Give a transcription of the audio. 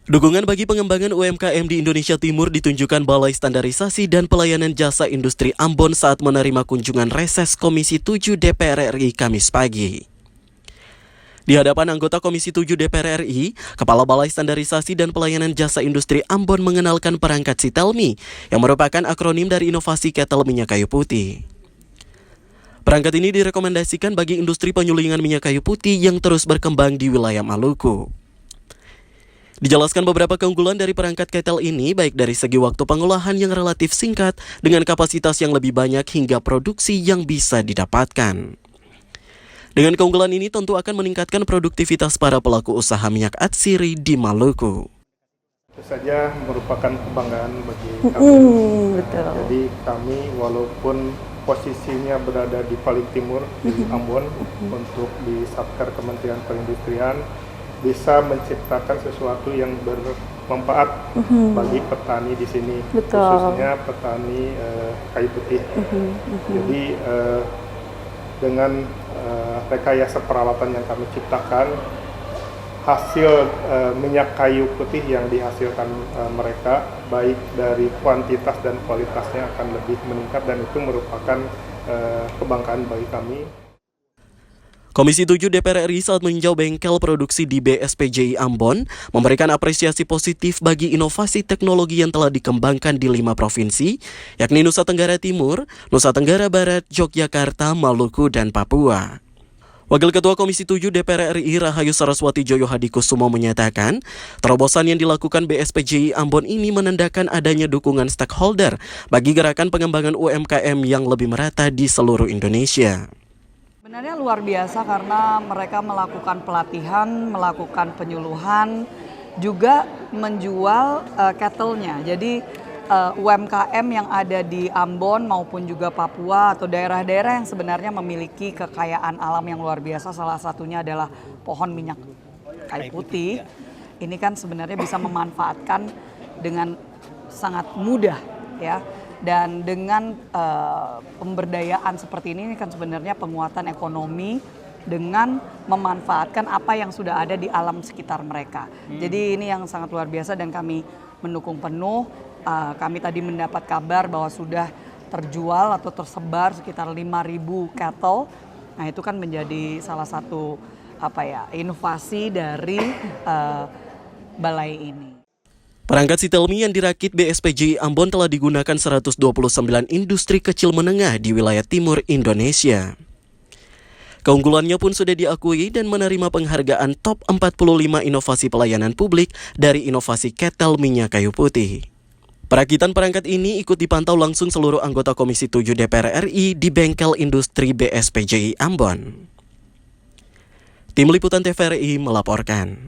Dukungan bagi pengembangan UMKM di Indonesia Timur ditunjukkan Balai Standarisasi dan Pelayanan Jasa Industri Ambon saat menerima kunjungan reses Komisi 7 DPR RI Kamis pagi. Di hadapan anggota Komisi 7 DPR RI, Kepala Balai Standarisasi dan Pelayanan Jasa Industri Ambon mengenalkan perangkat Sitelmi, yang merupakan akronim dari inovasi ketel minyak kayu putih. Perangkat ini direkomendasikan bagi industri penyulingan minyak kayu putih yang terus berkembang di wilayah Maluku. Dijelaskan beberapa keunggulan dari perangkat ketel ini, baik dari segi waktu pengolahan yang relatif singkat dengan kapasitas yang lebih banyak hingga produksi yang bisa didapatkan. Dengan keunggulan ini tentu akan meningkatkan produktivitas para pelaku usaha minyak atsiri di Maluku. Itu saja merupakan kebanggaan bagi kami. Betul. Jadi kami walaupun posisinya berada di paling timur di Ambon untuk di Satker Kementerian Perindustrian, bisa menciptakan sesuatu yang bermanfaat bagi petani di sini, Betul. khususnya petani kayu putih. Jadi dengan rekayasa peralatan yang kami ciptakan, hasil minyak kayu putih yang dihasilkan mereka, baik dari kuantitas dan kualitasnya akan lebih meningkat, dan itu merupakan kebanggaan bagi kami. Komisi 7 DPR RI saat meninjau bengkel produksi di BSPJI Ambon memberikan apresiasi positif bagi inovasi teknologi yang telah dikembangkan di 5 provinsi, yakni Nusa Tenggara Timur, Nusa Tenggara Barat, Yogyakarta, Maluku, dan Papua. Wakil Ketua Komisi 7 DPR RI Rahayu Saraswati Joyo Hadikusumo menyatakan, terobosan yang dilakukan BSPJI Ambon ini menandakan adanya dukungan stakeholder bagi gerakan pengembangan UMKM yang lebih merata di seluruh Indonesia. Sebenarnya luar biasa karena mereka melakukan pelatihan, melakukan penyuluhan, juga menjual ketelnya. Jadi UMKM yang ada di Ambon maupun juga Papua atau daerah-daerah yang sebenarnya memiliki kekayaan alam yang luar biasa, salah satunya adalah pohon minyak kayu putih. Ini kan sebenarnya bisa memanfaatkan dengan sangat mudah, ya. Dan dengan pemberdayaan seperti ini kan sebenarnya penguatan ekonomi dengan memanfaatkan apa yang sudah ada di alam sekitar mereka. Jadi ini yang sangat luar biasa dan kami mendukung penuh. Kami tadi mendapat kabar bahwa sudah terjual atau tersebar sekitar 5.000 kettle. Nah itu kan menjadi salah satu inovasi dari balai ini. Perangkat Sitelmi yang dirakit BSPJI Ambon telah digunakan 129 industri kecil menengah di wilayah timur Indonesia. Keunggulannya pun sudah diakui dan menerima penghargaan top 45 inovasi pelayanan publik dari inovasi ketel minyak kayu putih. Perakitan perangkat ini ikut dipantau langsung seluruh anggota Komisi 7 DPR RI di bengkel industri BSPJI Ambon. Tim Liputan TVRI melaporkan.